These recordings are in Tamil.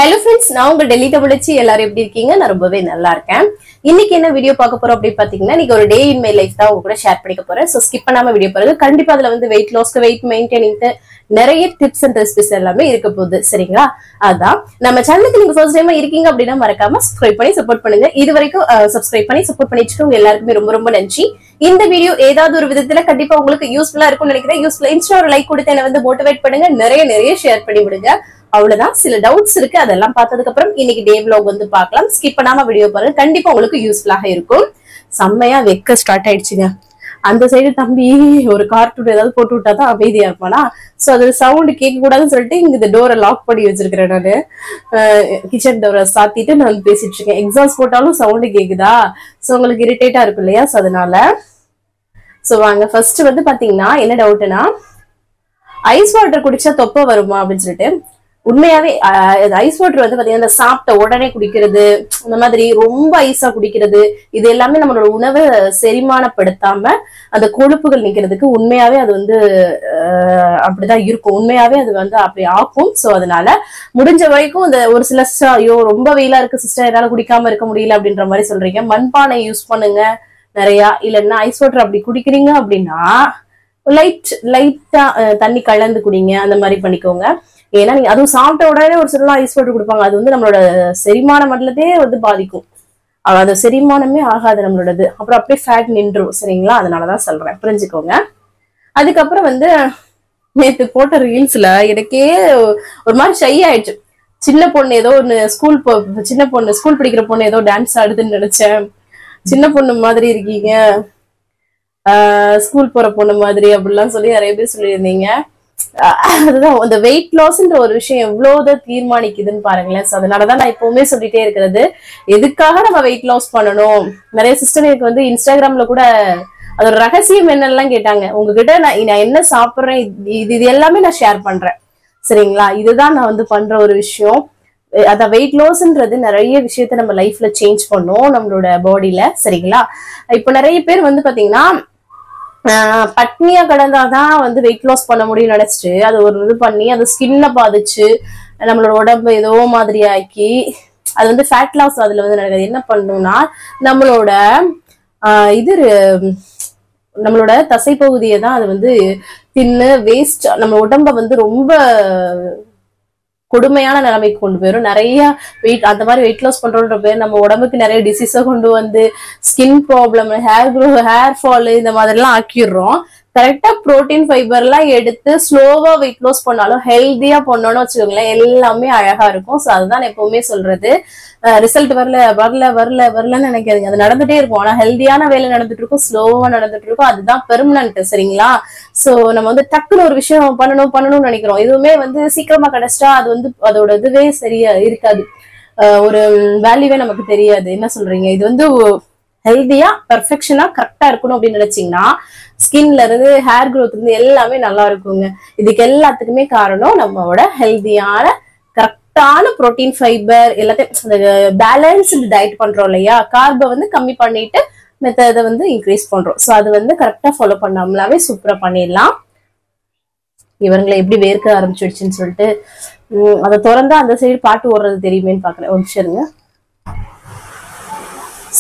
Hello friends, நான் உங்க டெல்லி தமிழச்சி எல்லாரும் எப்படி இருக்கீங்க? நான் ரொம்பவே நல்லா இருக்கேன். இன்னைக்கு என்ன வீடியோ பார்க்க போறோம் அப்படி பாத்தீங்கன்னா, இன்னைக்கு ஒரு டே இன் மை லைஃப் தான் உங்க கூட ஷேர் பண்ணிக்க போறேன். சோ ஸ்கிப் பண்ணாம வீடியோ பாருங்க. கண்டிப்பா அதுல வந்து வெயிட் லாஸ்க்கு வெயிட் மெயின்டைனிங்க்கு நிறைய டிப்ஸ் அண்ட் ரெசிபிஸ் எல்லாமே இருக்க போகுது. சரிங்களா? அதான் நம்ம சேனலுக்கு நீங்க ஃபர்ஸ்ட் டைமா இருக்கீங்க அப்படின்னா மறக்காம சப்ஸ்கிரைப் பண்ணி சப்போர்ட் பண்ணுங்க. இது வரைக்கும் சப்ஸ்கிரைப் பண்ணி சப்போர்ட் பண்ணிட்டு எல்லாருக்குமே ரொம்ப ரொம்ப நன்றி. இந்த வீடியோ ஏதாவது ஒரு விதத்துல கண்டிப்பா உங்களுக்கு யூஸ்ஃபுல்லா இருக்கும்னு நினைக்கிறேன். யூஸ்ஃபுல்லா இன்ஸ்டா ஒரு லைக் கொடுத்து என்ன வந்து மோட்டிவேட் பண்ணுங்க. நிறைய ஷேர் பண்ணி விடுங்க. அவ்வளவுதான். சில டவுட்ஸ் இருக்கு, அதெல்லாம் பார்த்ததுக்கு அப்புறம் இன்னைக்கு டே vlog வந்து பார்க்கலாம். ஸ்கிப் பண்ணாம வீடியோ பாருங்க, கண்டிப்பா உங்களுக்கு யூஸ்ஃபுல்லாக இருக்கும். செம்மையா வெக்க ஸ்டார்ட் ஆயிடுச்சுங்க. அந்த சைடு தம்பி ஒரு கார்ட்டூன் ஏதாவது போட்டு விட்டாதான் அமைதியா இருப்பானா. சோ அது சவுண்ட் கேட்க கூடாதுன்னு சொல்லிட்டு இங்க இந்த டோரை லாக் பண்ணி வச்சிருக்கிறேன். நானு கிச்சன் டோரை சாத்திட்டு நான் பேசிட்டு இருக்கேன். எக்ஸாஸ்ட் போட்டாலும் சவுண்ட் கேக்குதா, சோ உங்களுக்கு இரிட்டேட்டா இருக்கும் இல்லையா? சோ அதனால சோ வாங்க ஃபர்ஸ்ட் வந்து பாத்தீங்கன்னா என்ன டவுட்னா, ஐஸ் வாட்டர் குடிச்சா தொப்பை வருமா அப்படின்னு சொல்லிட்டு. உண்மையாவே ஐஸ் வாட்டர் வந்து பாத்தீங்கன்னா சாப்பிட்ட உடனே குடிக்கிறது, இந்த மாதிரி ரொம்ப ஐஸா குடிக்கிறது, இது எல்லாமே நம்மளோட உணவை செரிமானப்படுத்தாம அந்த கொழுப்புகள் நிக்கிறதுக்கு உண்மையாவே அது வந்து அப்படிதான் இருக்கும். உண்மையாவே அது வந்து அப்படி ஆக்கும். சோ அதனால முடிஞ்ச வரைக்கும் இந்த ஒரு சில ஐயோ ரொம்ப வெயிலா இருக்கு சிஸ்டர் என்னால குடிக்காம இருக்க முடியல அப்படின்ற மாதிரி சொல்றீங்க, மண்பானை யூஸ் பண்ணுங்க நிறைய. இல்லைன்னா ஐஸ் வாட்டர் அப்படி குடிக்கிறீங்க அப்படின்னா லைட்டா தண்ணி கலந்து குடிங்க, அந்த மாதிரி பண்ணிக்கோங்க. ஏன்னா நீங்க அதுவும் சாப்பிட்ட உடனே ஒரு சில ஐஸ் வாட்டர் கொடுப்பாங்க, அது வந்து நம்மளோட செரிமான மண்டலத்தையே வந்து பாதிக்கும். அது செரிமானமே ஆகாது நம்மளோடது, அப்புறம் அப்படியே ஃபேட் நின்றும். சரிங்களா? அதனாலதான் சொல்றேன், புரிஞ்சுக்கோங்க. அதுக்கப்புறம் வந்து நேற்று போட்ட ரீல்ஸ்ல எனக்கே ஒரு மாதிரி ஷை ஆயிடுச்சு. சின்ன பொண்ணு ஏதோ ஒன்னு சின்ன பொண்ணு ஸ்கூல் படிக்கிற பொண்ணு ஏதோ டான்ஸ் ஆடுதுன்னு நினைச்சேன். சின்ன பொண்ணு மாதிரி இருக்கீங்க, ஸ்கூல் போற பொண்ணு மாதிரி அப்படிலாம் சொல்லி நிறைய பேர் சொல்லியிருந்தீங்க. அதுதான் அந்த வெயிட் லாஸ்ன்ற ஒரு விஷயம் எவ்வளவுதான் தீர்மானிக்குதுன்னு பாருங்களேன். சோ அதனாலதான் நான் எப்பவுமே சொல்லிட்டே இருக்கிறது, எதுக்காக நம்ம வெயிட் லாஸ் பண்ணணும். நிறைய சிஸ்டர் எனக்கு வந்து இன்ஸ்டாகிராம்ல கூட அதோட ரகசியம் என்னெல்லாம் கேட்டாங்க. உங்ககிட்ட நான் என்ன சாப்பிடுறேன் இது எல்லாமே நான் ஷேர் பண்றேன். சரிங்களா? இதுதான் நான் வந்து பண்ற ஒரு விஷயம். அதான் வெயிட் லாஸ்ன்றது நிறைய விஷயத்த நம்ம லைஃப்ல சேஞ்ச் பண்ணும் நம்மளோட பாடியில. சரிங்களா? இப்ப நிறைய பேர் வந்து பாத்தீங்கன்னா பட்னியா கிடந்தாதான் வந்து வெயிட் லாஸ் பண்ண முடியும்னு நினைச்சிட்டு அது ஒரு இது பண்ணி அது ஸ்கின்ன பாதிச்சு நம்மளோட உடம்பு ஏதோ மாதிரி ஆக்கி அது வந்து ஃபேட் லாஸ் அதுல வந்து நடக்குது. என்ன பண்ணணும்னா நம்மளோட தசை பகுதியை தான் அது வந்து தின்னு வேஸ்ட் நம்ம உடம்ப வந்து ரொம்ப கொடுமையான நிலைமைக்கு கொண்டு போயிடும். நிறைய வெயிட் அந்த மாதிரி வெயிட் லாஸ் பண்றோன்ற பேர் நம்ம உடம்புக்கு நிறைய டிசீஸை கொண்டு வந்து ஸ்கின் ப்ராப்ளம், ஹேர் ஃபால் இந்த மாதிரி எல்லாம் ஆக்கிடுறோம். கரெக்டா புரோட்டீன் ஃபைபர் எல்லாம் எடுத்து ஸ்லோவா வெயிட் லாஸ் பண்ணாலும் ஹெல்தியா பண்ணணும்னு வச்சுக்கோங்களேன், எல்லாமே அழகா இருக்கும். சோ அதுதான் எப்பவுமே சொல்றது. ரிசல்ட் வரலன்னு நினைக்காதீங்க, அது நடந்துட்டே இருக்கும். ஆனா ஹெல்தியான வேலை நடந்துட்டு இருக்கும், ஸ்லோவா நடந்துட்டு இருக்கும், அதுதான் பெர்மனன்ட். சரிங்களா? சோ நம்ம வந்து டக்குன்னு ஒரு விஷயம் பண்ணணும்னு நினைக்கிறோம், எதுவுமே வந்து சீக்கிரமா கிடைச்சிட்டா அது வந்து அதோட இதுவே சரியா இருக்காது, ஒரு வேல்யூவே நமக்கு தெரியாது. என்ன சொல்றீங்க? இது வந்து ஹெல்தியா பெர்ஃபெக்ஷனா கரெக்டா இருக்கணும் அப்படின்னு நினைச்சீங்கன்னா ஸ்கின்ல இருந்து ஹேர் க்ரோத் இருந்து எல்லாமே நல்லா இருக்குங்க. இதுக்கு எல்லாத்துக்குமே காரணம் நம்மளோட ஹெல்தியான கரெக்டான புரோட்டீன் ஃபைபர் எல்லாத்தையும் பேலன்ஸ்டு டயட் பண்றோம் இல்லையா? கார்பை வந்து கம்மி பண்ணிட்டு மெத்தடை வந்து இன்க்ரீஸ் பண்றோம். ஸோ அது வந்து கரெக்டா ஃபாலோ பண்ணோம்னாவே சூப்பரா பண்ணிடலாம். இவங்களை எப்படி வேர்க்க ஆரம்பிச்சிடுச்சுன்னு சொல்லிட்டு அதை திறந்தா அந்த சைடு பாட்டு ஓடுறது தெரியுமேன்னு பாக்குறேன். ஒரு நிமிஷம் இருங்க.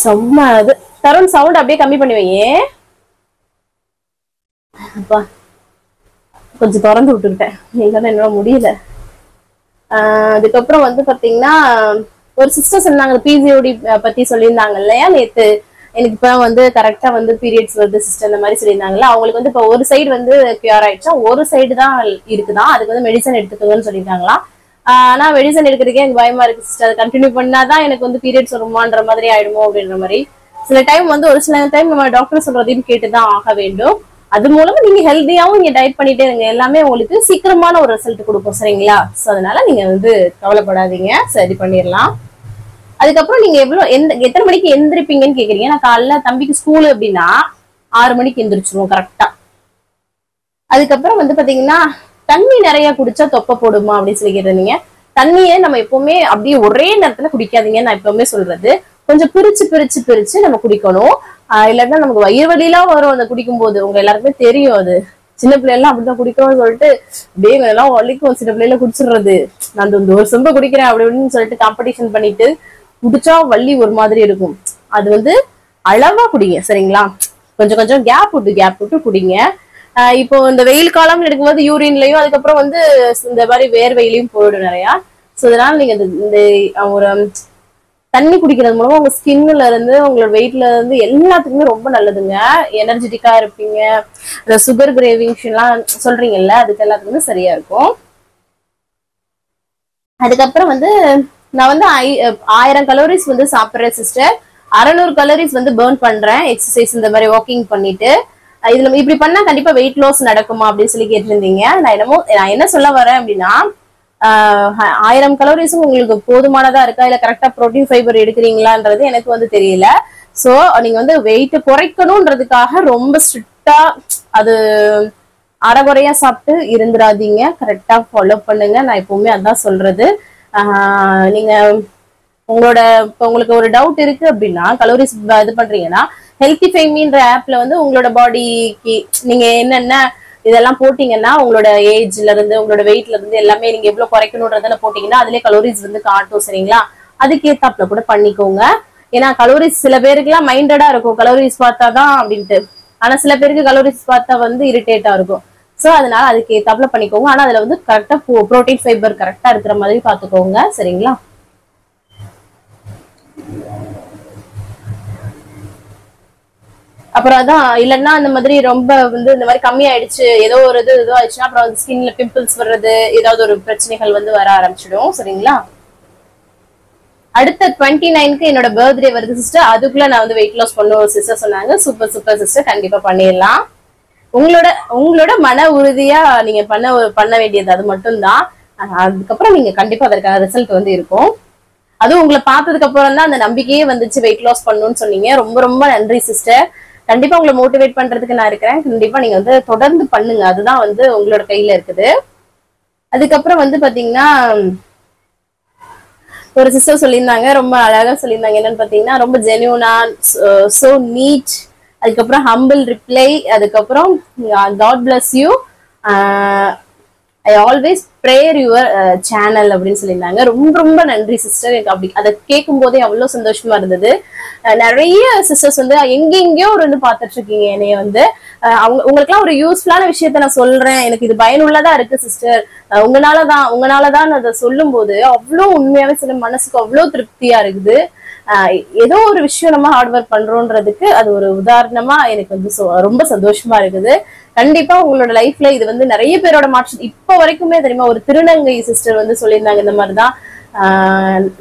செம்ம அது தருண் சவுண்ட் அப்படியே கம்மி பண்ணி வையே. அப்பா கொஞ்சம் திறந்து விட்டுக்கிட்டேன், இல்லைன்னா என்னால முடியல. அதுக்கப்புறம் வந்து பாத்தீங்கன்னா ஒரு சிஸ்டர் சொன்னாங்க பிசிஓடி பத்தி சொல்லியிருந்தாங்க இல்லையா நேத்து. எனக்கு இப்ப வந்து கரெக்டா வந்து பீரியட்ஸ் வருது சிஸ்டர் இந்த மாதிரி சொல்லியிருந்தாங்கல்ல. அவங்களுக்கு வந்து இப்ப ஒரு சைடு வந்து கியூர் ஆயிடுச்சா, ஒரு சைடு தான் இருக்குதான். அதுக்கு வந்து மெடிசன் எடுத்துக்கோங்கன்னு சொல்லியிருக்காங்களா. ஆனா மெடிசன் எடுக்கிறதுக்கே எனக்கு பயமா இருக்கு சிஸ்டர். அது கண்டினியூ பண்ணாதான் எனக்கு வந்து பீரியட்ஸ் வருமான்ற மாதிரி ஆயிடுமோ அப்படின்ற மாதிரி. சில டைம் வந்து ஒரு சில டைம் நம்ம டாக்டர் சொல்றதையும் கேட்டுதான் ஆக வேண்டும். அது மூலமா நீங்க ஹெல்தியாவும் நீங்க டயட் பண்ணிட்டே இருங்க, எல்லாமே உங்களுக்கு சீக்கிரமான ஒரு ரிசல்ட் கொடுக்கும். சரிங்களா? சோ அதனால நீங்க வந்து கவலைப்படாதீங்க, சரி பண்ணிடலாம். அதுக்கப்புறம் நீங்க எத்தனை மணிக்கு எந்திரிப்பீங்கன்னு கேக்குறீங்க. நான் காலைல தம்பிக்கு ஸ்கூல் அப்படின்னா 6 மணிக்கு எந்திரிச்சிருவோம் கரெக்டா. அதுக்கப்புறம் வந்து பாத்தீங்கன்னா தண்ணி நிறைய குடிச்சா தொப்பை போடுமா அப்படின்னு சொல்லி கேட்டிருந்தீங்க. தண்ணியை நம்ம எப்பவுமே அப்படியே ஒரே நேரத்துல குடிக்காதீங்க. நான் எப்பவுமே சொல்றது கொஞ்சம் பிரிச்சு நம்ம குடிக்கணும். இல்லைன்னா நமக்கு வயிறு வலியெல்லாம் வரும் அந்த குடிக்கும் போது. உங்க எல்லாருக்குமே தெரியும் அது. சின்ன பிள்ளைலாம் அப்படிதான் குடிக்கணும்னு சொல்லிட்டு அப்படியே எல்லாம் வலிக்கும், சின்ன பிள்ளைல குடிச்சிடுறது. நான் இந்த ஒரு சொம்ப குடிக்கிறேன் அப்படி அப்படின்னு சொல்லிட்டு காம்படிஷன் பண்ணிட்டு குடிச்சா வலி ஒரு மாதிரி இருக்கும். அது வந்து அளவா குடிங்க சரிங்களா. கொஞ்சம் கொஞ்சம் கேப் விட்டு குடிங்க. இப்போ இந்த வெயில் காலம் எடுக்கும்போது யூரின்லயும் அதுக்கப்புறம் வந்து இந்த மாதிரி வேர்வையிலையும் போயிடும் நிறையா. ஸோ அதனால நீங்க இந்த ஒரு தண்ணி குடிக்கிறது மூலமா உங்க ஸ்கின்ல இருந்து உங்களோட வெயிட்ல இருந்து எல்லாத்துக்குமே ரொம்ப நல்லதுங்க. எனர்ஜெட்டிக்கா இருப்பீங்க. இந்த சுகர் கிரேவிங்ஸ் எல்லாம் சொல்றீங்கல்ல, அதுக்கு எல்லாத்துக்குமே சரியா இருக்கும். அதுக்கப்புறம் வந்து நான் வந்து 1000 கலோரிஸ் வந்து சாப்பிட்றேன் சிஸ்டர். 600 கலோரிஸ் வந்து பர்ன் பண்றேன் எக்ஸசைஸ் இந்த மாதிரி வாக்கிங் பண்ணிட்டு. இதுல இப்படி பண்ணா கண்டிப்பா வெயிட் லாஸ் நடக்குமா அப்படின்னு சொல்லி கேட்டிருந்தீங்க. நான் என்ன சொல்ல வரேன் அப்படின்னா 1000 கலோரிஸும் உங்களுக்கு போதுமானதா இருக்கா, இல்ல கரெக்டா புரோட்டீன் ஃபைபர் எடுக்கிறீங்களான்றது எனக்கு வந்து தெரியல. சோ நீங்க வந்து வெயிட் குறைக்கணும்ன்றதுக்காக ரொம்ப ஸ்ட்ரிக்டா அது அரைகுறையா சாப்பிட்டு இருந்துடாதீங்க. கரெக்டா ஃபாலோ பண்ணுங்க. நான் எப்பவுமே அதான் சொல்றது. நீங்க உங்களுக்கு ஒரு டவுட் இருக்கு அப்படின்னா, கலோரிஸ் இது பண்றீங்கன்னா ஹெல்த்திஃபைமின்ற ஆப்ல வந்து உங்களோட பாடிக்கு நீங்க என்னென்ன இதெல்லாம் போட்டீங்கன்னா உங்களோட ஏஜ்ல இருந்து உங்களோட வெயிட்ல இருந்து எல்லாமே நீங்க எவ்வளவு குறைக்கணும்ன்றதுல போட்டீங்கன்னா அதுலயே கலோரிஸ் வந்து காட்டும் சரிங்களா. அதுக்கேத்தாப்புல கூட பண்ணிக்கோங்க. ஏன்னா கலோரிஸ் சில பேருக்கு எல்லாம் மைண்டடா இருக்கும், கலோரிஸ் பார்த்தாதான் அப்படின்ட்டு. ஆனா சில பேருக்கு கலோரிஸ் பார்த்தா வந்து இரிட்டேட்டா இருக்கும். சோ அதனால அதுக்கு ஏத்தாப்புல பண்ணிக்கோங்க. ஆனா அதுல வந்து கரெக்டா புரோட்டீன் ஃபைபர் கரெக்டா இருக்கிற மாதிரி பாத்துக்கோங்க சரிங்களா. அப்புறம் அதான் இல்லைன்னா அந்த மாதிரி ரொம்ப வந்து இந்த மாதிரி கம்மியாயிடுச்சு, ஏதோ ஒரு இது ஆயிடுச்சுன்னா அப்புறம் ஸ்கின்ல பிம்பிள்ஸ் வர்றது, ஏதாவது ஒரு பிரச்சனைகள் வந்து வர ஆரம்பிச்சிடும் சரிங்களா. அடுத்த 29க்கு என்னோட பர்த்டே வருது சிஸ்டர். அதுக்குள்ள நான் வந்து வெயிட் லாஸ் பண்ணுவோம் சிஸ்டர் சொன்னாங்க. சூப்பர் சூப்பர் சிஸ்டர், கண்டிப்பா பண்ணிடலாம். உங்களோட மன உறுதியா நீங்க பண்ண வேண்டியது அது மட்டும் தான். அதுக்கப்புறம் நீங்க கண்டிப்பா அதற்கான ரிசல்ட் வந்து இருக்கும். அதுவும் உங்களை பார்த்ததுக்கு அப்புறம் தான் அந்த நம்பிக்கையே வந்துச்சு வெயிட் லாஸ் பண்ணணும்னு சொன்னீங்க. ரொம்ப ரொம்ப நன்றி சிஸ்டர். கண்டிப்பா உங்களை மோட்டிவேட் பண்றதுக்கு நான் இருக்கிறேன். கண்டிப்பா நீங்க வந்து தொடர்ந்து பண்ணுங்க, அதுதான் வந்து உங்களோட கையில இருக்குது. அதுக்கப்புறம் வந்து பாத்தீங்கன்னா ஒரு சிஸ்டர் சொல்லியிருந்தாங்க, ரொம்ப அழகா சொல்லியிருந்தாங்க. என்னன்னு பாத்தீங்கன்னா ரொம்ப ஜென்யூனா, சோ நீட், அதுக்கப்புறம் ஹம்பிள் ரிப்ளை, அதுக்கப்புறம் God bless you, I always prayer your channel அப்படின்னு சொல்லியிருந்தாங்க. ரொம்ப ரொம்ப நன்றி சிஸ்டர். எனக்கு அப்படி அதை கேட்கும் போதே அவ்வளவு சந்தோஷமா இருந்தது. நிறைய சிஸ்டர்ஸ் வந்து எங்கெங்கயோ ஒரு வந்து பார்த்துட்டு இருக்கீங்க என்னைய வந்து. உங்களுக்குலாம் ஒரு யூஸ்ஃபுல்லான விஷயத்த நான் சொல்றேன், எனக்கு இது பயனுள்ளதா இருக்கு சிஸ்டர், உங்களாலதான் அதை சொல்லும் போது அவ்வளவு உண்மையாவே சில மனசுக்கு அவ்வளவு திருப்தியா இருக்குது. ஏதோ ஒரு விஷயம் நம்ம ஹார்ட் ஒர்க் பண்றோன்றதுக்கு அது ஒரு உதாரணமா எனக்கு வந்து ரொம்ப சந்தோஷமா இருக்குது. கண்டிப்பா உங்களோட லைஃப்ல இது வந்து நிறைய பேரோட மாற்றம் இப்ப வரைக்குமே தெரியுமா. ஒரு திருநங்கை சிஸ்டர் வந்து சொல்லியிருந்தாங்க இந்த மாதிரிதான்,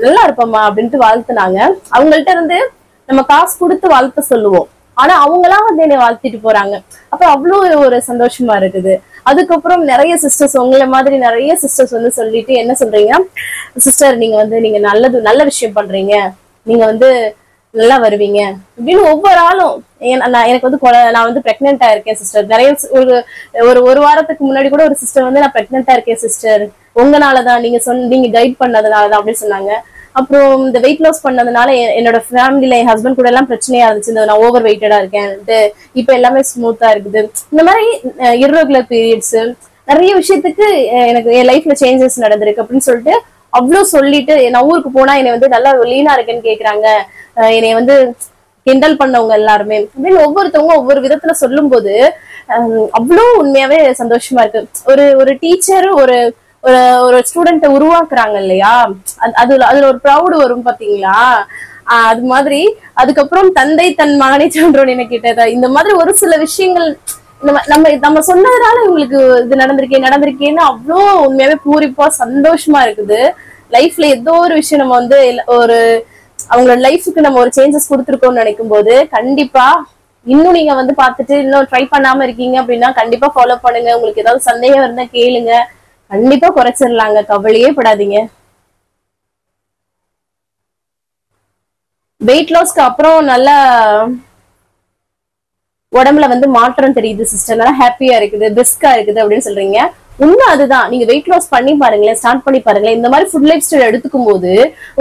நல்லா இருப்பம்மா அப்படின்ட்டு வாழ்த்துனாங்க. அவங்கள்ட்ட இருந்து நம்ம காசு கொடுத்து வாழ்த்து சொல்லுவோம், ஆனா அவங்களாம் வந்து என்னை வாழ்த்திட்டு போறாங்க. அப்ப அவ்வளவு ஒரு சந்தோஷமா இருக்குது. அதுக்கப்புறம் நிறைய சிஸ்டர்ஸ் உங்களை மாதிரி நிறைய சிஸ்டர்ஸ் வந்து சொல்லிட்டு என்ன சொல்றீங்க, சிஸ்டர் நீங்க வந்து நீங்க நல்ல விஷயம் பண்றீங்க, நீங்க வந்து நல்லா வருவீங்க அப்படின்னு ஒவ்வொரு ஆளும். எனக்கு வந்து நான் வந்து பிரெக்னெண்டா இருக்கேன் சிஸ்டர். நிறைய ஒரு வாரத்துக்கு முன்னாடி கூட ஒரு சிஸ்டர் வந்து நான் பிரெக்னெண்டா இருக்கேன் சிஸ்டர், உங்களாலதான் நீங்க கைட் பண்ணதுனாலதான் அப்படின்னு சொன்னாங்க. அப்புறம் இந்த வெயிட் லாஸ் பண்ணதுனால என்னோட ஃபேமிலியில என் ஹஸ்பண்ட் கூட எல்லாம் பிரச்சனையா இருந்துச்சு, நான் ஓவர் வெயிட்டடா இருக்கேன், இப்ப எல்லாமே ஸ்மூத்தா இருக்குது. இந்த மாதிரி இர்ரெகுலர் பீரியட்ஸ் நிறைய விஷயத்துக்கு எனக்கு என் லைஃப்ல சேஞ்சஸ் நடந்திருக்கு அப்படின்னு சொல்லிட்டு அவ்வளவு சொல்லிட்டு, நான் ஊருக்கு போனா என்னை வந்து நல்லா லீனா இருக்கேன்னு கேக்குறாங்க, என்னை வந்து கிண்டல் பண்ணவங்க எல்லாருமே அப்படின்னு ஒவ்வொருத்தவங்க ஒவ்வொரு விதத்துல சொல்லும் போது அவ்வளவு உண்மையாவே சந்தோஷமா இருக்கு. ஒரு டீச்சர் ஒரு ஸ்டூடெண்ட்டை உருவாக்குறாங்க இல்லையா, அதுல ஒரு ப்ரௌடு வரும் பாத்தீங்களா. அது மாதிரி அதுக்கப்புறம் தந்தை தன் மகனை சொல்றோம் என்ன கேட்டதா, இந்த மாதிரி ஒரு சில விஷயங்கள் நம்ம சொன்னதுனால இவங்களுக்கு இது நடந்திருக்கேன்னு அவ்வளோ உண்மையாவே பூரிப்பா சந்தோஷமா இருக்குது. லைஃப்ல ஏதோ ஒரு விஷயம் நம்ம வந்து அவங்களோட லைஃபுக்கு நம்ம ஒரு சேஞ்சஸ் கொடுத்துருக்கோம்னு நினைக்கும் போது கண்டிப்பா இன்னும் நீங்க வந்து பார்த்துட்டு இன்னும் ட்ரை பண்ணாம இருக்கீங்க அப்படின்னா கண்டிப்பா ஃபாலோ பண்ணுங்க. உங்களுக்கு ஏதாவது சந்தேகம் இருந்தா கேளுங்க, கண்டிப்பா குறைச்சிடலாங்க, கவலையே படாதீங்க. வெயிட் லாஸ்க்கு அப்புறம் நல்லா உடம்புல வந்து மாற்றம் தெரியுது சிஸ்டர், நல்லா ஹாப்பியா இருக்குது, பிரிஸ்கா இருக்குது அப்படின்னு சொல்றீங்க. உண்மை அதுதான். நீங்க வெயிட் லாஸ் பண்ணி பாருங்களேன், ஸ்டார்ட் பண்ணி பாருங்களேன். இந்த மாதிரி ஃபுட் லைஃப் ஸ்டைல் எடுத்துக்கும் போது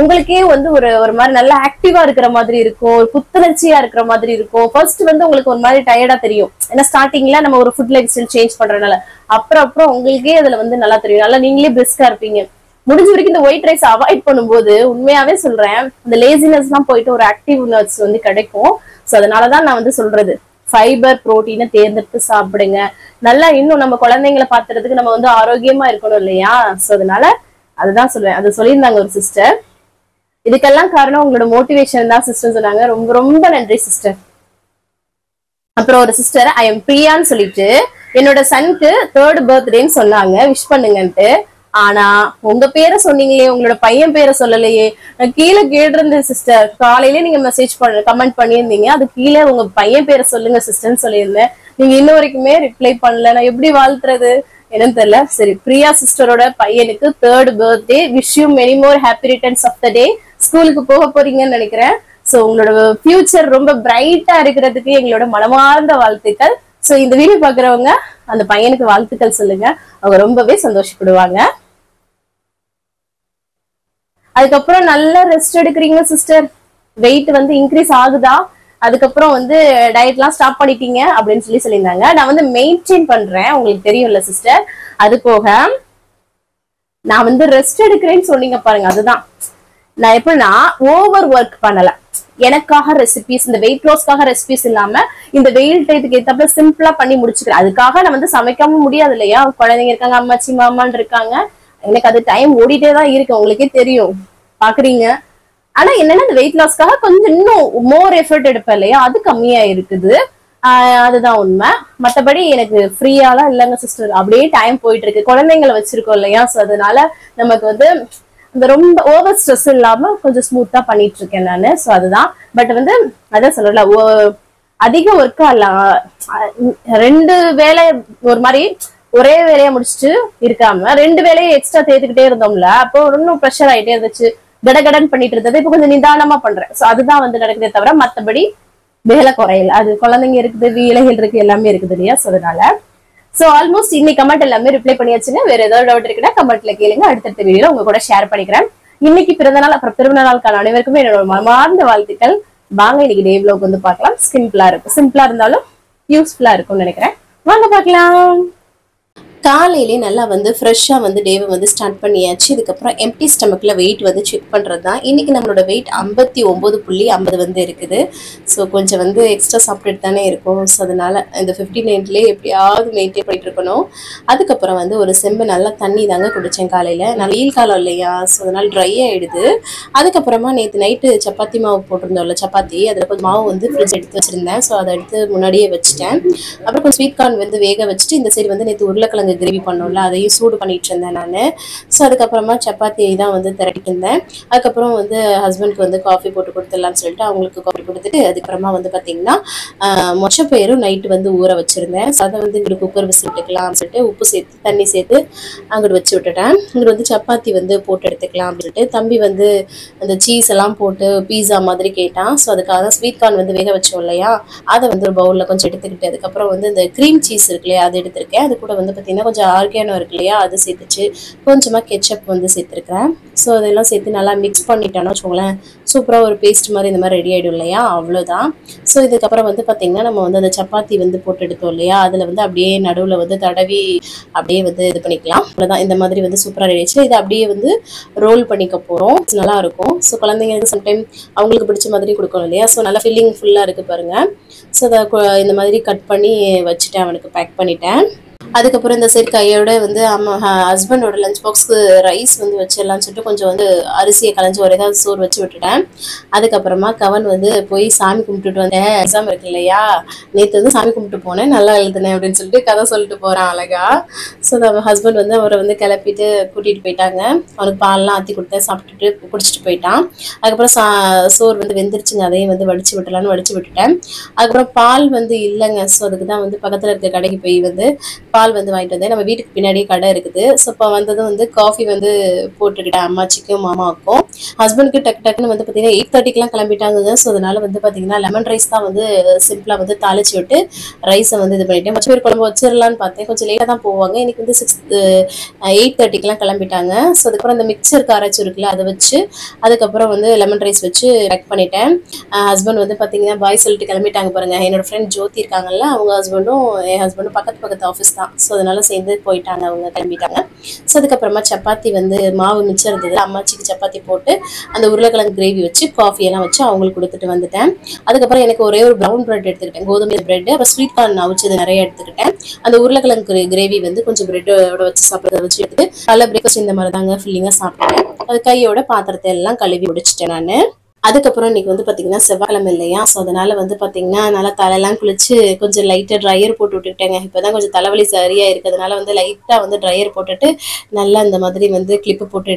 உங்களுக்கே வந்து ஒரு மாதிரி நல்லா ஆக்டிவா இருக்கிற மாதிரி இருக்கும், ஒரு புத்துணர்ச்சியா இருக்கிற மாதிரி இருக்கும். ஃபர்ஸ்ட் வந்து உங்களுக்கு ஒரு மாதிரி டயர்டா தெரியும், ஏன்னா ஸ்டார்டிங்ல நம்ம ஒரு ஃபுட் லைஃப் ஸ்டைல் சேஞ்ச் பண்றதுனால. அப்புறம் உங்களுக்கே அதுல வந்து நல்லா தெரியும், நல்லா நீங்களே பிரிஸ்கா இருப்பீங்க. முடிஞ்ச வரைக்கும் இந்த ஒயிட் ரைஸ் அவாய்ட் பண்ணும்போது உண்மையாவே சொல்றேன், இந்த லேசினஸ் எல்லாம் போயிட்டு ஒரு ஆக்டிவ்னஸ் வந்து கிடைக்கும். சோ அதனாலதான் நான் வந்து சொல்றது, ஃபைபர் புரோட்டீனை தேர்ந்தெடுத்து சாப்பிடுங்க. நல்லா இன்னும் நம்ம குழந்தைங்களை பாத்துறதுக்கு நம்ம வந்து ஆரோக்கியமா இருக்கணும் இல்லையா? சோ அதனால அதுதான் சொல்லுவேன். அது சொல்லியிருந்தாங்க ஒரு சிஸ்டர். இதுக்கெல்லாம் காரணம் உங்களோட மோட்டிவேஷன் தான் சிஸ்டர் சொன்னாங்க. ரொம்ப ரொம்ப நன்றி சிஸ்டர். அப்புறம் ஒரு சிஸ்டர் ஐ எம் பிரியான்னு சொல்லிட்டு என்னோட சனுக்கு 3rd பர்த்டேன்னு சொன்னாங்க, விஷ் பண்ணுங்கன்ட்டு. ஆனா உங்க பேரை சொன்னீங்களே, உங்களோட பையன் பேரை சொல்லலையே. நான் கீழே கேட்டிருந்தேன் சிஸ்டர், காலையிலே நீங்க மெசேஜ் கமெண்ட் பண்ணியிருந்தீங்க, அது கீழே உங்க பையன் பேரை சொல்லுங்க சிஸ்டர்ன்னு சொல்லியிருந்தேன். நீங்க இன்ன வரைக்குமே ரிப்ளை பண்ணல. நான் எப்படி வாழ்த்துறது என்னன்னு தெரியல. சரி, பிரியா சிஸ்டரோட பையனுக்கு 3rd birthday, wish you many more happy returns of the day. ஸ்கூலுக்கு போக போறீங்கன்னு நினைக்கிறேன். சோ உங்களோட ஃபியூச்சர் ரொம்ப பிரைட்டா இருக்கிறதுக்கு எங்களோட மனமார்ந்த வாழ்த்துக்கள். சோ இந்த வீடியோ பாக்குறவங்க அந்த பையனுக்கு வாழ்த்துக்கள் சொல்லுங்க, அவங்க ரொம்பவே சந்தோஷப்படுவாங்க. அதுக்கப்புறம் நல்லா ரெஸ்ட் எடுக்கிறீங்க சிஸ்டர், வெயிட் வந்து இன்க்ரீஸ் ஆகுதா, அதுக்கப்புறம் வந்து டயட் எல்லாம் ஸ்டாப் பண்ணிட்டீங்க அப்படின்னு சொல்லியிருந்தாங்க. நான் வந்து மெயின்டைன் பண்றேன், உங்களுக்கு தெரியும்ல சிஸ்டர். அது போக நான் வந்து ரெஸ்ட் எடுக்கிறேன்னு சொன்னீங்க பாருங்க, அதுதான் நான் எப்படின்னா ஓவர் ஒர்க் பண்ணல. எனக்காக ரெசிபிஸ், இந்த வெயிட் லாஸ்க்காக ரெசிபிஸ் இல்லாம இந்த வெயில் டயத்துக்கு ஏத்தப்ப சிம்பிளா பண்ணி முடிச்சுக்கிறேன். அதுக்காக நான் வந்து சமைக்காம முடியாது இல்லையா, குழந்தைங்க இருக்காங்க, அம்மாச்சி மாமான்னு இருக்காங்க, எனக்கு அது டைம் ஓடிட்டே தான் இருக்கு, உங்களுக்கே தெரியும் பாக்குறீங்க. ஆனா என்னன்னா இந்த வெயிட் லாஸ்க்காக கொஞ்சம் இன்னும் மோர் எஃபர்ட் எடுப்பேன் இல்லையா, அது கம்மியா இருக்குது. அதுதான் உண்மை. மற்றபடி எனக்கு ஃப்ரீயாலாம் இல்லைங்க சிஸ்டர், அப்படியே டைம் போயிட்டு இருக்கு. குழந்தைங்களை வச்சிருக்கோம் இல்லையா, சோ அதனால நமக்கு வந்து இந்த ரொம்ப ஓவர் ஸ்ட்ரெஸ் இல்லாம கொஞ்சம் ஸ்மூத்தா பண்ணிட்டு இருக்கேன் நானு. சோ அதுதான். பட் வந்து அதான் சொல்லல, அதிக ஒர்க்கா இல்ல, 2 வேலை ஒரு மாதிரி ஒரே வேலையை முடிச்சுட்டு இருக்காம 2 வேலையை எக்ஸ்ட்ரா தேர்த்துக்கிட்டே இருந்தோம்ல, அப்போ இன்னும் ப்ரெஷர் ஆயிட்டே இருந்துச்சு, கடகடன் பண்ணிட்டு இருந்தது. இப்ப கொஞ்சம் நிதானமா பண்றேன். சோ அதுதான் வந்து நடக்குதே தவிர மத்தபடி வேலை குறையல. அது குழந்தைங்க இருக்குது, வேலைகள் இருக்கு, எல்லாமே இருக்குது இல்லையா, சோ அதனால. சோ ஆல்மோஸ்ட் இன்னைக்கு கமெண்ட் எல்லாமே ரிப்ளை பண்ணியாச்சுங்க. வேற ஏதாவது டவுட் இருக்குன்னா கமெண்ட்ல கேளுங்க, அடுத்தடுத்த வீடியோல உங்க கூட ஷேர் பண்ணிக்கிறேன். இன்னைக்கு பிறந்தநாள், அப்புறம் பிறந்தநாளுக்கான அனைவருக்குமே என்னோட மனமார்ந்த வாழ்த்துக்கள். வாங்க இன்னைக்கு டே vlog வந்து பார்க்கலாம். சிம்பிளா இருக்கும், சிம்பிளா இருந்தாலும் யூஸ்ஃபுல்லா இருக்கும்னு நினைக்கிறேன். வாங்க பார்க்கலாம். காலையிலே நல்லா வந்து ஃப்ரெஷ்ஷாக வந்து டேவை வந்து ஸ்டார்ட் பண்ணியாச்சு. இதுக்கப்புறம் எம்டி ஸ்டமக்கில் வெயிட் வந்து செக் பண்ணுறது தான். இன்றைக்கி நம்மளோட வெயிட் 59.50 வந்து இருக்குது. ஸோ கொஞ்சம் வந்து எக்ஸ்ட்ரா சாப்பிட்டுட்டு தானே இருக்கும். ஸோ அதனால் இந்த 59லேயே எப்படியாவது மெயின்டைன் பண்ணிட்டு இருக்கணும். அதுக்கப்புறம் வந்து ஒரு செம்பு நல்லா தண்ணி தாங்க குடித்தேன் காலையில். நான் வெயில் காலம் இல்லையா, ஸோ அதனால் ட்ரை ஆகிடுது. அதுக்கப்புறமா நேற்று நைட்டு சப்பாத்தி மாவு போட்டிருந்தோம்ல, சப்பாத்தி அதில் கொஞ்சம் மாவு வந்து ஃப்ரிட்ஜ் எடுத்து வச்சுருந்தேன். ஸோ அதை எடுத்து முன்னாடியே வச்சுட்டேன். அப்புறம் கொஞ்சம் ஸ்வீட் கார்ன் வந்து வேக வச்சுட்டு இந்த சைடு வந்து நேற்று உருளைக்கிழங்கு கிரேவி பண்ணோம்ல, அதையும் சூடு பண்ணிட்டு இருந்தேன் நான். ஸோ அதுக்கப்புறமா சப்பாத்தியை தான் வந்து திரட்டிட்டு இருந்தேன். அதுக்கப்புறம் வந்து ஹஸ்பண்ட்க்கு வந்து காஃபி போட்டு கொடுத்துடலான்னு சொல்லிட்டு அவங்களுக்கு காஃபி கொடுத்துட்டு அதுக்கப்புறமா வந்து பார்த்தீங்கன்னா மொச்சப்பயிரும் நைட்டு வந்து ஊற வச்சிருந்தேன். ஸோ அதை வந்து இங்கிட்டு குக்கர் விசில் விட்டுக்கலாம்னு சொல்லிட்டு உப்பு சேர்த்து தண்ணி சேர்த்து அங்கிட்டு வச்சு விட்டுட்டேன். இங்கிட்டு வந்து சப்பாத்தி வந்து போட்டு எடுத்துக்கலாம் அப்படின்னு சொல்லிட்டு தம்பி வந்து அந்த சீஸ் எல்லாம் போட்டு பீஸா மாதிரி கேட்டான். ஸோ அதுக்காக ஸ்வீட் கார்ன் வந்து வேக வச்சோம் இல்லையா, அதை வந்து ஒரு பவுலில் கொஞ்சம் எடுத்துக்கிட்டு அதுக்கப்புறம் வந்து இந்த க்ரீம் சீஸ் இருக்கு இல்லையா, அது எடுத்திருக்கேன். அது கூட வந்து பார்த்தீங்கன்னா கொஞ்சம் ஆர்கானோ இருக்கு இல்லையா, அது சேர்த்துச்சு, கொஞ்சமாக கெச்சப் வந்து சேர்த்துருக்கிறேன். ஸோ அதெல்லாம் சேர்த்து நல்லா மிக்ஸ் பண்ணிட்டோன்னு வச்சுக்கோங்களேன், சூப்பராக ஒரு பேஸ்ட் மாதிரி இந்த மாதிரி ரெடி ஆகிடும் இல்லையா, அவ்வளோதான். ஸோ இதுக்கப்புறம் வந்து பார்த்தீங்கன்னா நம்ம வந்து அந்த சப்பாத்தி வந்து போட்டு எடுத்தோம் இல்லையா, அதில் வந்து அப்படியே நடுவில் வந்து தடவி அப்படியே வந்து இது பண்ணிக்கலாம். அவ்வளோதான். இந்த மாதிரி வந்து சூப்பராக ரெடி ஆச்சு. இதை அப்படியே வந்து ரோல் பண்ணிக்க போகிறோம். நல்லா இருக்கும். ஸோ குழந்தைங்களுக்கு சம்டைம் அவங்களுக்கு பிடிச்ச மாதிரி கொடுக்கணும் இல்லையா, ஸோ நல்லா ஃபில்லிங் ஃபுல்லாக இருக்குது பாருங்கள். ஸோ அதை இந்த மாதிரி கட் பண்ணி வச்சுட்டேன், அவனுக்கு பேக் பண்ணிட்டேன். அதுக்கப்புறம் இந்த சைடு கையோட வந்து ஹஸ்பண்டோட லஞ்ச் பாக்ஸ்க்கு ரைஸ் வந்து வச்சிடலாம்னு சொல்லிட்டு கொஞ்சம் வந்து அரிசியை கலைஞ்சி ஒரு ஏதாவது சோறு வச்சு விட்டுட்டேன். அதுக்கப்புறமா கவன் வந்து போய் சாமி கும்பிட்டுட்டு வந்தேன். எக்ஸாம் இருக்கு இல்லையா, நேற்று வந்து சாமி கும்பிட்டு போனேன், நல்லா எழுதுனேன் அப்படின்னு சொல்லிட்டு கதை சொல்லிட்டு போகிறான் அழகா. ஸோ ஹஸ்பண்ட் வந்து அவரை வந்து கிளப்பிட்டு கூட்டிகிட்டு போயிட்டாங்க. அவனுக்கு பால்லாம் ஆற்றி கொடுத்தேன், சாப்பிட்டுட்டு குடிச்சிட்டு போயிட்டான். அதுக்கப்புறம் சோறு வந்து வெந்துருச்சுங்க, அதையும் வந்து வடிச்சு விட்டுலான்னு வடிச்சு விட்டுட்டேன். அதுக்கப்புறம் பால் வந்து இல்லைங்க. ஸோ அதுக்கு தான் வந்து பக்கத்தில் இருக்க கடைக்கு போய் வந்து பால் வந்து வாங்கிட்டு வந்தேன். நம்ம வீட்டுக்கு பின்னாடியே கடை இருக்குது. ஸோ இப்போ வந்ததும் வந்து காஃபி வந்து போட்டுக்கிட்டேன் அம்மாச்சிக்கும் மாமாவுக்கும். ஹஸ்பண்டுக்கு டக்கு டக்குன்னு வந்து பார்த்தீங்கன்னா 8:30க்கெலாம் கிளம்பிட்டாங்க. ஸோ அதனால வந்து பார்த்தீங்கன்னா லெமன் ரைஸ் தான் வந்து சிம்பிளாக வந்து தாளிச்சு விட்டு ரைஸை வந்து இது பண்ணிட்டேன். மொச்சை பயிர் குழம்பு வச்சிடலான்னு பார்த்தேன். கொஞ்சம் லேட்டாக தான் போவாங்க. இன்னைக்கு வந்து 8:30க்கெலாம் கிளம்பிட்டாங்க. ஸோ அதுக்கப்புறம் அந்த மிக்சர் காராச்சு இருக்குல்ல அதை வச்சு அதுக்கப்புறம் வந்து லெமன் ரைஸ் வச்சு பேக் பண்ணிட்டேன். ஹஸ்பண்ட் வந்து பார்த்தீங்கன்னா பாய் சொல்லிட்டு கிளம்பிட்டாங்க பாருங்க. என்னோட ஃப்ரெண்ட் ஜோதி இருக்காங்கல்ல, அவங்க ஹஸ்பண்டும் என் ஹஸ்பண்டும் பக்கத்து ஆஃபீஸ் தான். ஸோ அதனால சேர்ந்து போயிட்டாங்க, அவங்க கிளம்பிட்டாங்க. ஸோ அதுக்கப்புறமா சப்பாத்தி வந்து மாவு மிச்சம் இருந்தது, அம்மாச்சிக்கு சப்பாத்தி போட்டு அந்த உருளைக்கிழங்கு கிரேவி வச்சு காஃபி எல்லாம் வச்சு அவங்களுக்கு கொடுத்துட்டு வந்துட்டேன். அதுக்கப்புறம் எனக்கு ஒரே ஒரு ப்ரௌன் பிரெட் எடுத்துக்கிட்டேன், கோதுமை பிரெட். அப்புறம் ஸ்வீட் கார்ன் அவிச்சது நிறைய எடுத்துக்கிட்டேன். அந்த உருளைக்கிழங்கு கிரேவி வந்து கொஞ்சம் பிரெட்டோட வச்சு சாப்பிட்றத வச்சு எடுத்துட்டு காலைல பிரேக்ஃபாஸ்ட் இந்த மாதிரி தாங்க ஃபில்லிங்காக சாப்பிட்டேன். அது கையோட பாத்திரத்தை எல்லாம் கழுவி முடிச்சிட்டேன் நான். அதுக்கப்புறம் இன்னைக்கு வந்து பார்த்தீங்கன்னா செவ்வாய்க்கிழமை இல்லையா, ஸோ அதனால வந்து பார்த்தீங்கன்னா நல்லா தலையெல்லாம் குளிச்சு கொஞ்சம் லைட்டாக ட்ரையர் போட்டு விட்டுக்கிட்டேங்க. இப்போ தான் கொஞ்சம் தலைவலி சரியாக இருக்கிறதுனால வந்து லைட்டாக வந்து ட்ரையர் போட்டுட்டு நல்லா இந்த மாதிரி வந்து கிளிப்பு போட்டு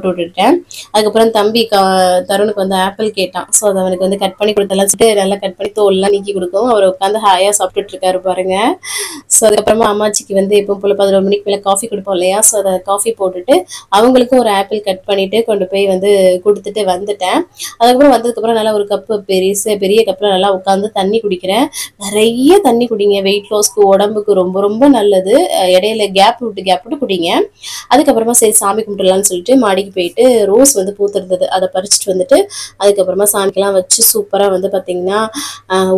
விட்டுட்டேன். அதுக்கப்புறம் தம்பி தருணுக்கு வந்து ஆப்பிள் கேட்டான். ஸோ அதை அவனுக்கு வந்து கட் பண்ணி கொடுத்தலாம் சொல்லிட்டு நல்லா கட் பண்ணி தோல்லாம் நீக்கி கொடுக்கும். அவர் உட்காந்து ஹாயாக சாப்பிட்டுட்டு இருக்காரு பாருங்க. ஸோ அதுக்கப்புறமா அம்மாச்சிக்கு வந்து எப்போ போல 11 மணிக்கு மேலே காஃபி கொடுப்போம் இல்லையா, ஸோ அதை காஃபி போட்டுட்டு அவங்களுக்கும் ஒரு ஆப்பிள் கட் பண்ணிட்டு கொண்டு போய் வந்து கொடுத்துட்டு வந்துட்டேன். அதுக்கப்புறம் வந்ததுக்கப்புறம் நல்லா ஒரு கப்பு பெரிய கப்பில் நல்லா உட்காந்து தண்ணி குடிக்கிறேன். நிறைய தண்ணி குடிங்க, வெயிட் லாஸ்க்கு உடம்புக்கு ரொம்ப ரொம்ப நல்லது. இடையில கேப் விட்டு குடிங்க. அதுக்கப்புறமா சரி சாமி கும்பிட்டுலான்னு சொல்லிட்டு மாடிக்கு போயிட்டு ரோஸ் வந்து பூத்திருந்தது, அதை பறிச்சுட்டு வந்துட்டு அதுக்கப்புறமா சாமிக்கெல்லாம் வச்சு சூப்பராக வந்து பார்த்தீங்கன்னா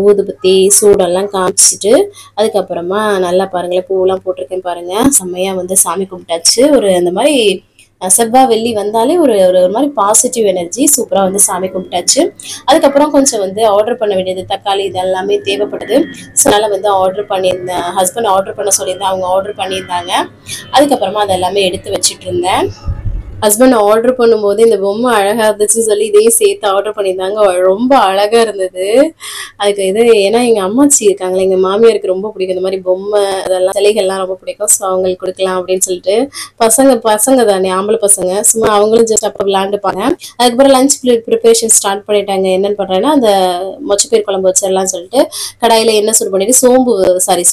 ஊதுபத்தி சூடெல்லாம் காமிச்சிட்டு அதுக்கப்புறமா நல்லா பாருங்களேன் பூவெல்லாம் போட்டிருக்கேன் பாருங்க. செம்மையாக வந்து சாமி கும்பிட்டாச்சு. ஒரு அந்த மாதிரி செவ்வாய் வெள்ளி வந்தாலே ஒரு ஒரு மாதிரி பாசிட்டிவ் எனர்ஜி. சூப்பராக வந்து சாமி கும்பிட்டாச்சு. அதுக்கப்புறம் கொஞ்சம் வந்து ஆர்டர் பண்ண வேண்டியது தக்காளி இதெல்லாமே தேவைப்படுது. ஸோ அதனால் வந்து ஆர்டர் பண்ணியிருந்தேன், ஹஸ்பண்ட் ஆர்டர் பண்ண சொல்லியிருந்தேன், அவங்க ஆர்டர் பண்ணியிருந்தாங்க. அதுக்கப்புறமா அதெல்லாமே எடுத்து வச்சுட்டு இருந்தேன். ஹஸ்பண்ட் ஆர்டர் பண்ணும்போது இந்த பொம்மை அழகா இருந்துச்சு சொல்லி இதையும் சேர்த்து ஆர்டர் பண்ணியிருந்தாங்க. ரொம்ப அழகா இருந்தது. அதுக்கு இது ஏன்னா எங்க அம்மாச்சி இருக்காங்களே, எங்க மாமியாருக்கு ரொம்ப பிடிக்கும் இந்த மாதிரி பொம்மை அதெல்லாம் சிலைகள்லாம் ரொம்ப பிடிக்கும். ஸோ அவங்களுக்கு கொடுக்கலாம் அப்படின்னு சொல்லிட்டு பசங்க தானே, ஆம்பளை பசங்க, சும்மா அவங்களும் ஜஸ்ட் அப்போ விளையாண்டுப்பாங்க. அதுக்கப்புறம் லஞ்ச் ப்ரிப்பரேஷன் ஸ்டார்ட் பண்ணிட்டாங்க. என்னன்னு பண்றேன்னா அந்த மொச்சப்பயிர் குழம்பு வச்சிடலாம்னு சொல்லிட்டு கடாயில எண்ணெய் சூடு பண்ணிட்டு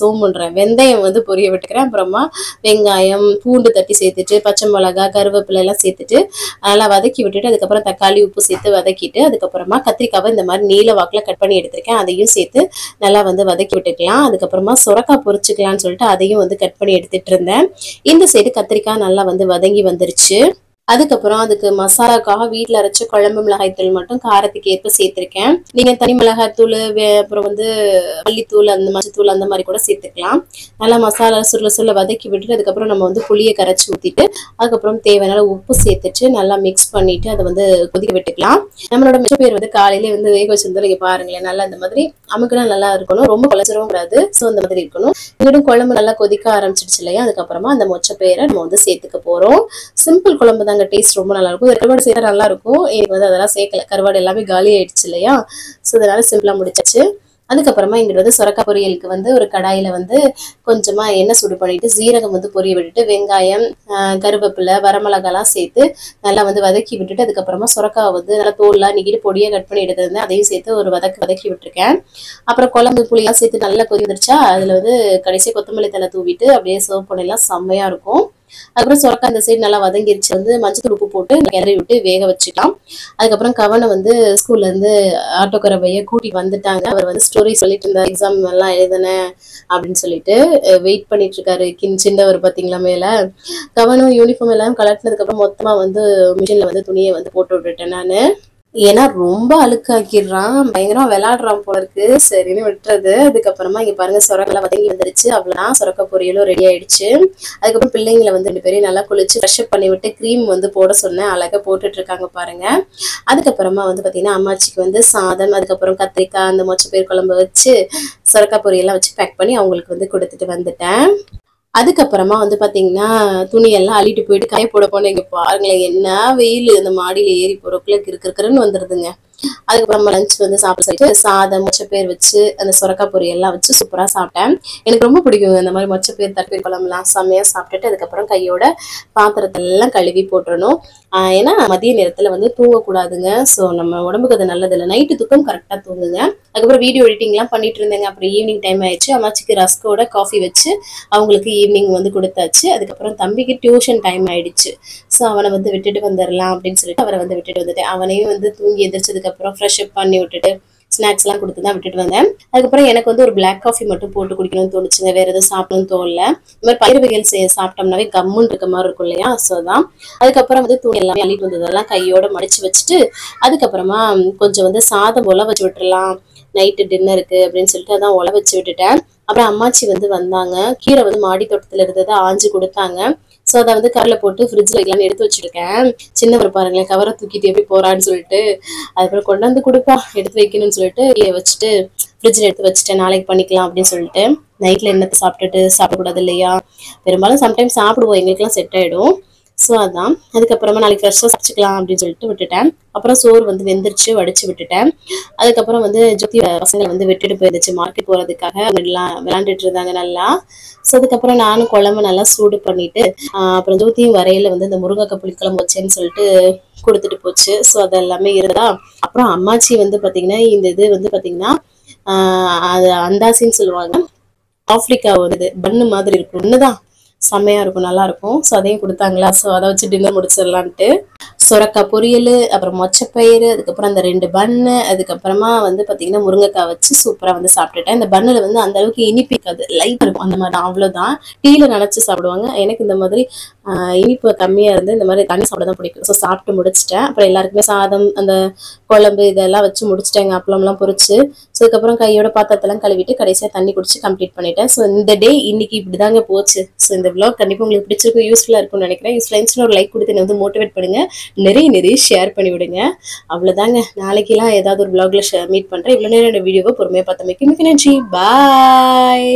சோம்புன்றேன் வெந்தயம் வந்து பொரிய விட்டுக்கிறேன். அப்புறமா வெங்காயம் பூண்டு தட்டி சேர்த்துட்டு பச்சை மிளகா கருவேப்பிலை எல்லாம் சேர்த்துட்டு நல்லா வதக்கி விட்டுட்டு அதுக்கப்புறம் தக்காளி உப்பு சேர்த்து வதக்கிட்டு அதுக்கப்புறமா கத்திரிக்காவை இந்த மாதிரி நீல வாக்கில் கட் பண்ணி எடுத்திருக்கேன், அதையும் சேர்த்து நல்லா வந்து வதக்கி விட்டுக்கலாம். அதுக்கப்புறமா சுரக்காய் பொரிச்சுக்கலாம்னு சொல்லிட்டு அதையும் வந்து கட் பண்ணி எடுத்துட்டு இருந்தேன். இந்த சைடு கத்திரிக்காய் நல்லா வந்து வதங்கி வந்துருச்சு. அதுக்கப்புறம் அதுக்கு மசாலாக்காக வீட்டில் அரைச்ச குழம்பு மிளகாய் தூள் மட்டும் காரத்துக்கு ஏற்ப சேர்த்திருக்கேன். நீங்க தனி மிளகாய் தூள் அப்புறம் வந்து மல்லித்தூள் அந்த மஞ்சத்தூள் அந்த மாதிரி கூட சேர்த்துக்கலாம். நல்லா மசாலா சுருள வதக்கி விட்டுட்டு அதுக்கப்புறம் நம்ம வந்து புளியை கரைச்சி ஊற்றிட்டு அதுக்கப்புறம் தேவையான உப்பு சேர்த்துட்டு நல்லா மிக்ஸ் பண்ணிட்டு அதை வந்து கொதிக்க விட்டுக்கலாம். நம்மளோட மொச்சப்பயிர் வந்து காலையிலே வந்து வேக வச்சிருந்தோம். நீங்க பாருங்களேன், நல்லா இந்த மாதிரி அமுக்குனா நல்லா இருக்கணும், ரொம்ப குழச்சிடவும் கூடாது. ஸோ இந்த மாதிரி இருக்கணும். இன்னும் குழம்பு நல்லா கொதிக்க ஆரம்பிச்சிடுச்சு இல்லையா, அதுக்கப்புறமா அந்த மொச்சப்பயிரை நம்ம வந்து சேர்த்துக்க போறோம். சிம்பிள் குழம்பு தான், டேஸ்ட் ரொம்ப நல்லா இருக்கும். கருவாடு சேர்த்தா நல்லா இருக்கும். எனக்கு வந்து அதெல்லாம் சேர்க்கல, கருவாடு எல்லாமே காலி ஆயிடுச்சு இல்லையா, ஸோ அதனால சிம்பிளா முடிச்சாச்சு. அதுக்கப்புறமா இங்கிட்ட வந்து சுரக்காய் பொரியலுக்கு வந்து ஒரு கடாயில வந்து கொஞ்சமா எண்ணெய் சூடு பண்ணிட்டு ஜீரகம் வந்து பொரிய விட்டுட்டு வெங்காயம் கருவேப்பிலை வரமிளகாலாம் சேர்த்து நல்லா வந்து வதக்கி விட்டுட்டு அதுக்கப்புறமா சுரக்காய் வந்து நல்லா தோல்லாம் நீக்கிட்டு பொடியா கட் பண்ணி எடுத்திருந்தேன், அதையும் சேர்த்து ஒரு வதக்கி விட்டுருக்கேன். அப்புறம் குழம்பு புளியெல்லாம் சேர்த்து நல்லா கொதி வந்துருச்சா அதுல வந்து கடைசியாக கொத்தமல்லி தலை தூவிட்டு அப்படியே சர்வ் பண்ணலாம், செம்மையா இருக்கும். அதுக்கப்புறம் சுரக்காய் அந்த சைடு நல்லா வதங்கிருச்சு, வந்து மஞ்சள் உப்பு போட்டு கிளறி விட்டு வேக வச்சுக்கலாம். அதுக்கப்புறம் கவனை வந்து ஸ்கூல்ல இருந்து ஆட்டோக்கார பைய கூட்டி வந்துட்டாங்க. அவர் வந்து ஸ்டோரி சொல்லிட்டு இருந்தார், எக்ஸாம் எல்லாம் எழுதுனேன் அப்படின்னு சொல்லிட்டு வெயிட் பண்ணிட்டு இருக்காரு. சின்னவர் பாத்தீங்களா, மேல கவனும் யூனிஃபார்ம் எல்லாம் கலட்டினதுக்கு அப்புறம் மொத்தமா வந்து மிஷின்ல வந்து துணியை வந்து போட்டு விட்டுட்டேன் நானு. ஏன்னா ரொம்ப அழுக்காக்கிடுறான், பயங்கரமா விளையாடுறான் போல இருக்கு, சரின்னு விட்டுறது. அதுக்கப்புறமா இங்க பாருங்க சுரக்கெல்லாம் வதங்கி வந்துருச்சு. அவ்வளவுதான், சுரக்க பொரியலும் ரெடி ஆயிடுச்சு. அதுக்கப்புறம் பிள்ளைங்களை வந்து 2 பேரையும் நல்லா குளிச்சு ஃப்ரெஷ் அப் பண்ணி விட்டு க்ரீம் வந்து போட சொன்னேன், அழகா போட்டுட்டு இருக்காங்க பாருங்க. அதுக்கப்புறமா வந்து பாத்தீங்கன்னா அம்மாச்சிக்கு வந்து சாதம் அதுக்கப்புறம் கத்திரிக்காய் அந்த மொச்சப்பயிர் குழம்பு வச்சு சுரக்காய் பொரியெல்லாம் வச்சு பேக் பண்ணி அவங்களுக்கு வந்து கொடுத்துட்டு வந்துட்டேன். அதுக்கப்புறமா வந்து பாத்தீங்கன்னா துணியெல்லாம் அள்ளிட்டு போயிட்டு காய போட போனேன். இங்க பாருங்களேன், என்ன வெயில், அந்த மாடியில ஏறி போறக்குள்ள கிறுக்கிறுன்னு வந்துருதுங்க. அதுக்கப்புறமா லஞ்ச் வந்து சாப்பிட சொல்லிட்டு சாதம் மொச்சப்பயிர் வச்சு அந்த சுரக்காய் பொரியெல்லாம் வச்சு சூப்பரா சாப்பிட்டேன். எனக்கு ரொம்ப பிடிக்கும் இந்த மாதிரி மொச்சப்பயிர் தட்டப்பயிர் குழம்புலாம், செம்மையா சாப்பிட்டுட்டு அதுக்கப்புறம் கையோட பாத்திரத்தெல்லாம் கழுவி போட்டுறணும். ஏன்னா மதிய நேரத்துல வந்து தூங்கக்கூடாதுங்க. ஸோ நம்ம உடம்புக்கு அது நல்லது இல்லை. நைட்டு தூக்கம் கரெக்டா தூங்குங்க. அதுக்கப்புறம் வீடியோ எடிட்டிங்லாம் பண்ணிட்டு இருந்தேங்க. அப்புறம் ஈவினிங் டைம் ஆயிடுச்சு. அம்மாச்சிக்கு ரஸ்கோட காஃபி வச்சு அவங்களுக்கு ஈவினிங் வந்து கொடுத்தாச்சு. அதுக்கப்புறம் தம்பிக்கு டியூஷன் டைம் ஆயிடுச்சு. ஸோ அவனை வந்து விட்டுட்டு வந்துடலாம் அப்படின்னு சொல்லிட்டு அவரை வந்து விட்டுட்டு வந்துட்டேன். அவனையும் வந்து தூங்கி எந்திரிச்சதுக்கு அப்புறம் ஃப்ரெஷ் அப் பண்ணி விட்டுட்டு ஸ்நாக்ஸ் எல்லாம் கொடுத்து தான் விட்டுட்டு வந்தேன். அதுக்கப்புறம் எனக்கு வந்து ஒரு பிளாக் காஃபி மட்டும் போட்டு குடிக்கணும்னு தோணுச்சுங்க. வேற எதுவும் சாப்பிடணும்னு தோணல. இந்த மாதிரி பயிர் வகைகள் சாப்பிட்டோம்னாவே கம்முன்னு இருக்க மாதிரி இருக்கும் இல்லையா? ஸோ தான். அதுக்கப்புறம் வந்து துணி எல்லாமே அள்ளிட்டு வந்ததெல்லாம் கையோட மடிச்சு வச்சுட்டு அதுக்கப்புறமா கொஞ்சம் வந்து சாதம் உல வச்சு விட்டுறலாம் நைட்டு டின்னருக்கு அப்படின்னு சொல்லிட்டு அதான் உல வச்சு விட்டுட்டேன். அப்புறம் அம்மாச்சி வந்து வந்தாங்க. கீரை வந்து மாடி தோட்டத்துல இருந்ததை ஆஞ்சு கொடுத்தாங்க. ஸோ அதை வந்து கவரில் போட்டு ஃப்ரிட்ஜில் வைக்கலாம்னு எடுத்து வச்சுருக்கேன். சின்னவர் பாருங்களேன் கவரை தூக்கிட்டு எப்படி போறான்னு சொல்லிட்டு. அதுக்கப்புறம் கொண்டு வந்து கொடுப்பா எடுத்து வைக்கணும்னு சொல்லிட்டு வச்சுட்டு ஃப்ரிட்ஜில் எடுத்து வச்சுட்டேன். நாளைக்கு பண்ணிக்கலாம் அப்படின்னு சொல்லிட்டு. நைட்டில் என்னத்தை சாப்பிட்டுட்டு சாப்பிடக்கூடாது இல்லையா? பெரும்பாலும் சம்டைம்ஸ் சாப்பிடுவோம், எங்களுக்குலாம் செட் ஆகிடும். ஸோ அதான். அதுக்கப்புறமா நாளைக்கு ஃப்ரெஷ்ஷாக சாப்பிட்டுக்கலாம் அப்படின்னு சொல்லிட்டு விட்டுட்டேன். அப்புறம் சோறு வந்து வெந்துருச்சு, வடிச்சு விட்டுட்டேன். அதுக்கப்புறம் வந்து ஜோதி பசங்களை வந்து விட்டுட்டு போயிருந்துச்சு மார்க்கெட் போகிறதுக்காக. எல்லாம் விளாண்டுட்டு இருந்தாங்க நல்லா. ஸோ அதுக்கப்புறம் நானும் குழம்பு நல்லா சூடு பண்ணிட்டு அப்புறம் ஜோதியும் வரையில வந்து இந்த முருங்கைக்காய் புளிக்குழம்பு வச்சேன்னு சொல்லிட்டு கொடுத்துட்டு போச்சு. ஸோ அது எல்லாமே இருந்தா. அப்புறம் அம்மாச்சி வந்து பார்த்தீங்கன்னா இந்த இது வந்து பார்த்தீங்கன்னா அது அந்தாசின்னு சொல்லுவாங்க. ஆப்பிரிக்கா வந்து பன்னு மாதிரி இருக்கும், ஒண்ணுதான் செம்மையா இருக்கும், நல்லா இருக்கும். ஸோ அதையும் கொடுத்தாங்களா. ஸோ அதை வச்சு டின்னர் முடிச்சிடலான்ட்டு சொரக்காய் பொரியல், அப்புறம் மொச்சப்பயிறு, அதுக்கப்புறம் அந்த 2 பன்னு, அதுக்கப்புறமா வந்து பார்த்தீங்கன்னா முருங்கைக்காய் வச்சு சூப்பராக வந்து சாப்பிட்டுட்டேன். இந்த பன்னில் வந்து அந்த அளவுக்கு இனிப்பிக்காது, லைட் இருக்கும், அந்த மாதிரி அவ்வளோதான். டீயில் நினச்சி சாப்பிடுவாங்க. எனக்கு இந்த மாதிரி இனிப்பு கம்மியாக இருந்து இந்த மாதிரி தண்ணி சாப்பிட தான் பிடிக்கும். ஸோ சாப்பிட்டு முடிச்சிட்டேன். அப்புறம் எல்லாருக்குமே சாதம் அந்த குழம்பு இதெல்லாம் வச்சு முடிச்சிட்டேங்க. அப்பளம்லாம் பொரிச்சு. ஸோ அதுக்கப்புறம் கையோட பாத்திரத்தெல்லாம் கழுவிட்டு கடைசியாக தண்ணி குடிச்சு கம்ப்ளீட் பண்ணிட்டேன். ஸோ இந்த டே இன்னைக்கு இப்படிதாங்க போச்சு. ஸோ இந்த விளாக் கண்டிப்பாக உங்களுக்கு பிடிச்சிருக்கும், யூஸ்ஃபுல்லாக இருக்கும்னு நினைக்கிறேன். யூஸ்ஃபுல்லாக ஒரு லைக் கொடுத்து என்னை வந்து மோட்டிவேட் பண்ணுங்க. நிறைய ஷேர் பண்ணி விடுங்க. அவ்வளவுதாங்க. நாளைக்கெல்லாம் ஏதாவது ஒரு விளாக்ல மீட் பண்றேன். இவ்வளவு நேரம் வீடியோவை பொறுமையா பார்த்தமைக்கு மிக்க நன்றி. பாய்.